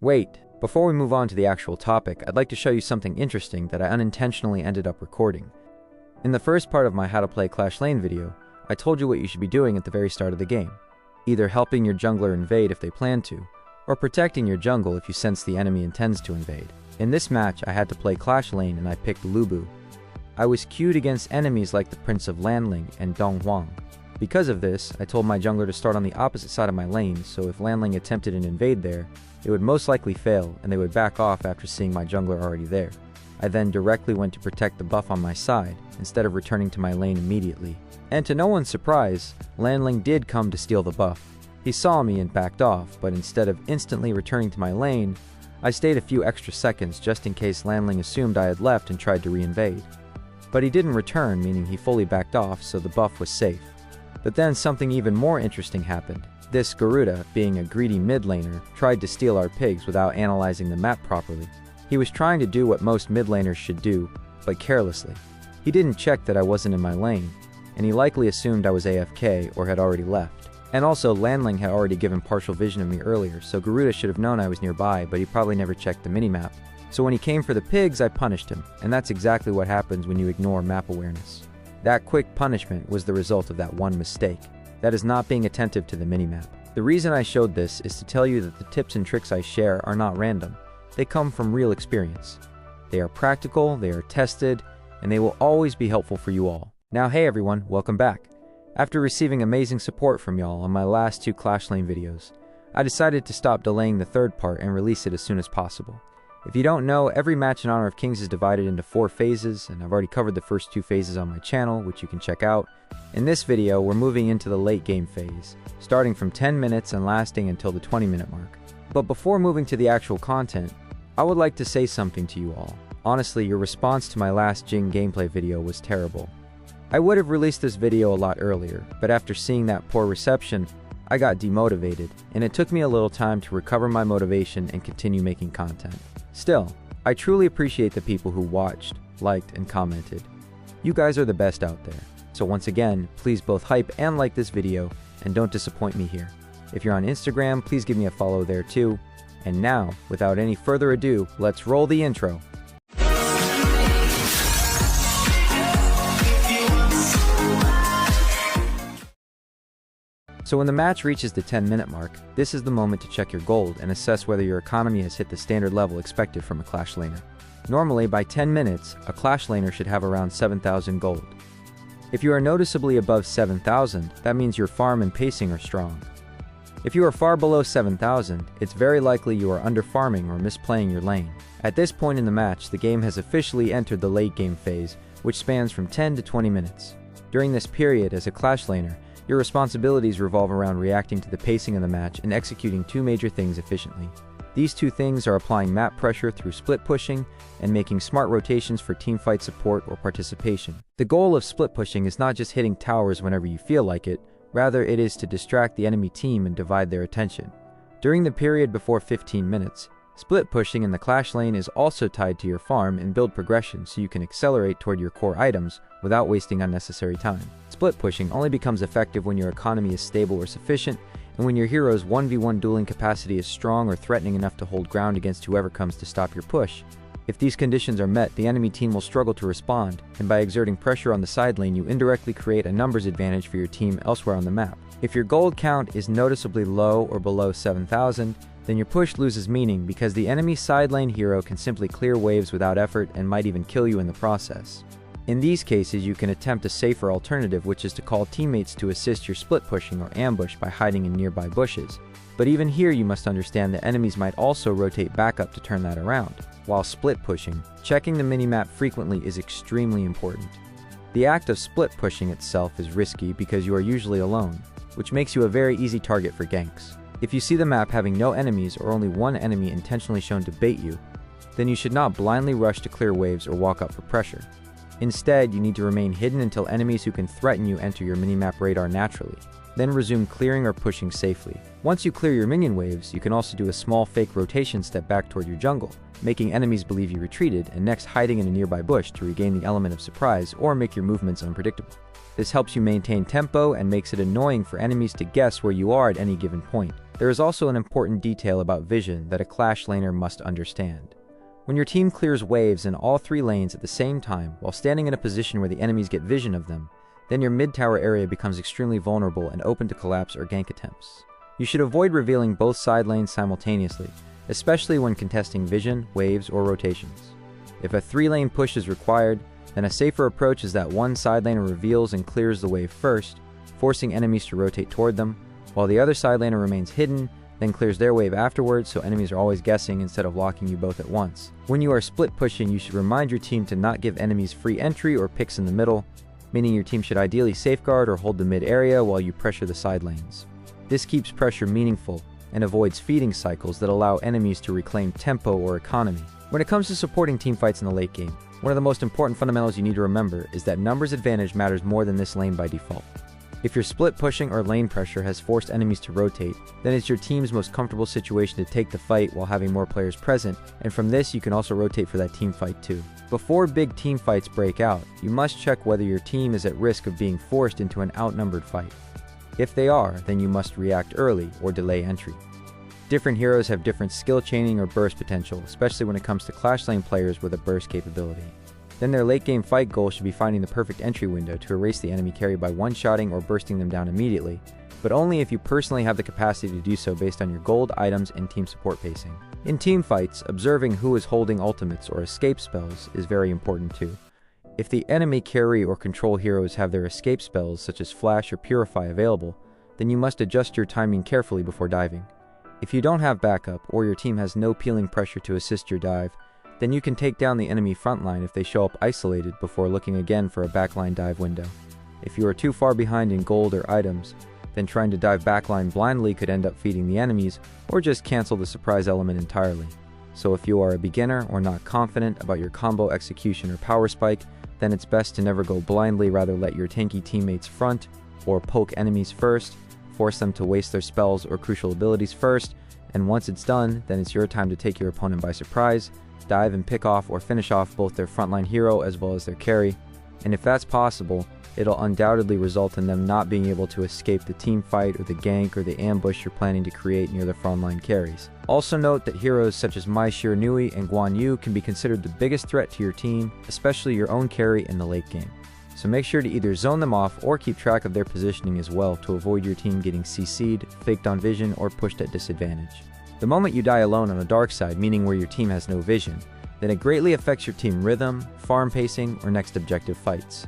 Wait, before we move on to the actual topic, I'd like to show you something interesting that I unintentionally ended up recording. In the first part of my How to Play Clash Lane video, I told you what you should be doing at the very start of the game. Either helping your jungler invade if they plan to, or protecting your jungle if you sense the enemy intends to invade. In this match, I had to play Clash Lane and I picked Lu Bu. I was queued against enemies like the Prince of Lanling and Dong Huang. Because of this, I told my jungler to start on the opposite side of my lane, so if Lanling attempted an invade there, it would most likely fail and they would back off after seeing my jungler already there. I then directly went to protect the buff on my side, instead of returning to my lane immediately. And to no one's surprise, Lanling did come to steal the buff. He saw me and backed off, but instead of instantly returning to my lane, I stayed a few extra seconds just in case Lanling assumed I had left and tried to re-invade. But he didn't return, meaning he fully backed off, so the buff was safe. But then something even more interesting happened. This Garuda, being a greedy mid laner, tried to steal our pigs without analyzing the map properly. He was trying to do what most mid laners should do, but carelessly. He didn't check that I wasn't in my lane, and he likely assumed I was AFK or had already left. And also, Lanling had already given partial vision of me earlier, so Garuda should have known I was nearby, but he probably never checked the minimap. So when he came for the pigs, I punished him, and that's exactly what happens when you ignore map awareness. That quick punishment was the result of that one mistake. That is not being attentive to the minimap. The reason I showed this is to tell you that the tips and tricks I share are not random. They come from real experience. They are practical, they are tested, and they will always be helpful for you all. Now hey everyone, welcome back. After receiving amazing support from y'all on my last 2 Clash Lane videos, I decided to stop delaying the third part and release it as soon as possible. If you don't know, every match in Honor of Kings is divided into 4 phases, and I've already covered the first 2 phases on my channel, which you can check out. In this video, we're moving into the late game phase, starting from 10 minutes and lasting until the 20-minute mark. But before moving to the actual content, I would like to say something to you all. Honestly, your response to my last Jing gameplay video was terrible. I would have released this video a lot earlier, but after seeing that poor reception, I got demotivated, and it took me a little time to recover my motivation and continue making content. Still, I truly appreciate the people who watched, liked, and commented. You guys are the best out there. So once again, please both hype and like this video, and don't disappoint me here. If you're on Instagram, please give me a follow there too. And now, without any further ado, let's roll the intro. So when the match reaches the 10-minute mark, this is the moment to check your gold and assess whether your economy has hit the standard level expected from a Clash laner. Normally, by 10 minutes, a Clash laner should have around 7,000 gold. If you are noticeably above 7,000, that means your farm and pacing are strong. If you are far below 7,000, it's very likely you are under farming or misplaying your lane. At this point in the match, the game has officially entered the late game phase, which spans from 10 to 20 minutes. During this period, as a Clash laner, your responsibilities revolve around reacting to the pacing of the match and executing 2 major things efficiently. These 2 things are applying map pressure through split pushing and making smart rotations for teamfight support or participation. The goal of split pushing is not just hitting towers whenever you feel like it, rather it is to distract the enemy team and divide their attention. During the period before 15 minutes, split pushing in the Clash lane is also tied to your farm and build progression so you can accelerate toward your core items without wasting unnecessary time. Split pushing only becomes effective when your economy is stable or sufficient, and when your hero's 1v1 dueling capacity is strong or threatening enough to hold ground against whoever comes to stop your push. If these conditions are met, the enemy team will struggle to respond, and by exerting pressure on the side lane, you indirectly create a numbers advantage for your team elsewhere on the map. If your gold count is noticeably low or below 7,000, then your push loses meaning because the enemy side lane hero can simply clear waves without effort and might even kill you in the process. In these cases, you can attempt a safer alternative, which is to call teammates to assist your split pushing or ambush by hiding in nearby bushes. But even here you must understand that enemies might also rotate back up to turn that around. While split pushing, checking the minimap frequently is extremely important. The act of split pushing itself is risky because you are usually alone, which makes you a very easy target for ganks. If you see the map having no enemies or only one enemy intentionally shown to bait you, then you should not blindly rush to clear waves or walk up for pressure. Instead, you need to remain hidden until enemies who can threaten you enter your minimap radar naturally. Then resume clearing or pushing safely. Once you clear your minion waves, you can also do a small fake rotation step back toward your jungle, making enemies believe you retreated and next hiding in a nearby bush to regain the element of surprise or make your movements unpredictable. This helps you maintain tempo and makes it annoying for enemies to guess where you are at any given point. There is also an important detail about vision that a Clash laner must understand. When your team clears waves in all 3 lanes at the same time while standing in a position where the enemies get vision of them, then your mid-tower area becomes extremely vulnerable and open to collapse or gank attempts. You should avoid revealing both side lanes simultaneously, especially when contesting vision, waves, or rotations. If a 3-lane push is required, then a safer approach is that one side laner reveals and clears the wave first, forcing enemies to rotate toward them, while the other side laner remains hidden, then clears their wave afterwards so enemies are always guessing instead of locking you both at once. When you are split pushing, you should remind your team to not give enemies free entry or picks in the middle, meaning your team should ideally safeguard or hold the mid area while you pressure the side lanes. This keeps pressure meaningful and avoids feeding cycles that allow enemies to reclaim tempo or economy. When it comes to supporting teamfights in the late game, one of the most important fundamentals you need to remember is that numbers advantage matters more than this lane by default. If your split pushing or lane pressure has forced enemies to rotate, then it's your team's most comfortable situation to take the fight while having more players present, and from this you can also rotate for that team fight too. Before big team fights break out, you must check whether your team is at risk of being forced into an outnumbered fight. If they are, then you must react early or delay entry. Different heroes have different skill chaining or burst potential, especially when it comes to Clash lane players with a burst capability. Then their late game fight goal should be finding the perfect entry window to erase the enemy carry by one-shotting or bursting them down immediately, but only if you personally have the capacity to do so based on your gold, items, and team support pacing. In team fights, observing who is holding ultimates or escape spells is very important too. If the enemy carry or control heroes have their escape spells such as Flash or Purify available, then you must adjust your timing carefully before diving. If you don't have backup or your team has no peeling pressure to assist your dive, then you can take down the enemy frontline if they show up isolated before looking again for a backline dive window. If you are too far behind in gold or items, then trying to dive backline blindly could end up feeding the enemies or just cancel the surprise element entirely. So if you are a beginner or not confident about your combo execution or power spike, then it's best to never go blindly, rather let your tanky teammates front or poke enemies first, force them to waste their spells or crucial abilities first, and once it's done, then it's your time to take your opponent by surprise, dive and pick off or finish off both their frontline hero as well as their carry, and if that's possible, it'll undoubtedly result in them not being able to escape the team fight or the gank or the ambush you're planning to create near the frontline carries. Also note that heroes such as Mai Shiranui and Guan Yu can be considered the biggest threat to your team, especially your own carry in the late game. So make sure to either zone them off or keep track of their positioning as well to avoid your team getting CC'd, faked on vision, or pushed at disadvantage. The moment you die alone on a dark side, meaning where your team has no vision, then it greatly affects your team rhythm, farm pacing, or next objective fights.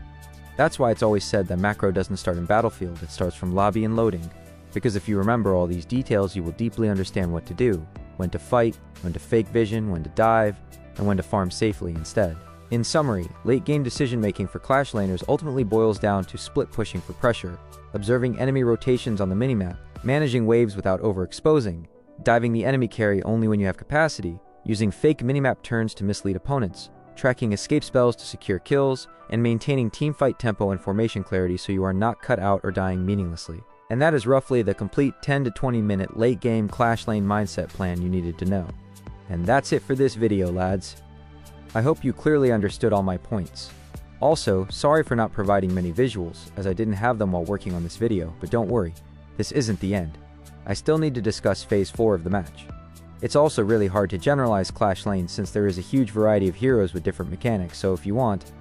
That's why it's always said that macro doesn't start in Battlefield, it starts from lobby and loading, because if you remember all these details, you will deeply understand what to do, when to fight, when to fake vision, when to dive, and when to farm safely instead. In summary, late game decision making for Clash laners ultimately boils down to split pushing for pressure, observing enemy rotations on the minimap, managing waves without overexposing, diving the enemy carry only when you have capacity, using fake minimap turns to mislead opponents, tracking escape spells to secure kills, and maintaining teamfight tempo and formation clarity so you are not cut out or dying meaninglessly. And that is roughly the complete 10 to 20 minute late game Clash lane mindset plan you needed to know. And that's it for this video, lads. I hope you clearly understood all my points. Also, sorry for not providing many visuals, as I didn't have them while working on this video, but don't worry, this isn't the end. I still need to discuss Phase 4 of the match. It's also really hard to generalize Clash lanes since there is a huge variety of heroes with different mechanics, so if you want,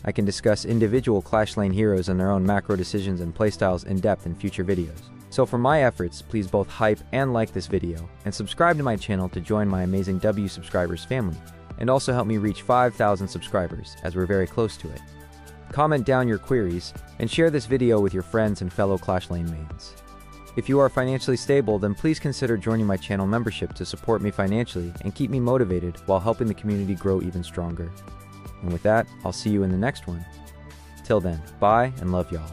I can discuss individual Clash lane heroes and their own macro decisions and playstyles in depth in future videos. So for my efforts, please both hype and like this video, and subscribe to my channel to join my amazing W subscribers family, and also help me reach 5,000 subscribers, as we're very close to it. Comment down your queries, and share this video with your friends and fellow Clash lane mains. If you are financially stable, then please consider joining my channel membership to support me financially and keep me motivated while helping the community grow even stronger. And with that, I'll see you in the next one. Till then, bye and love y'all.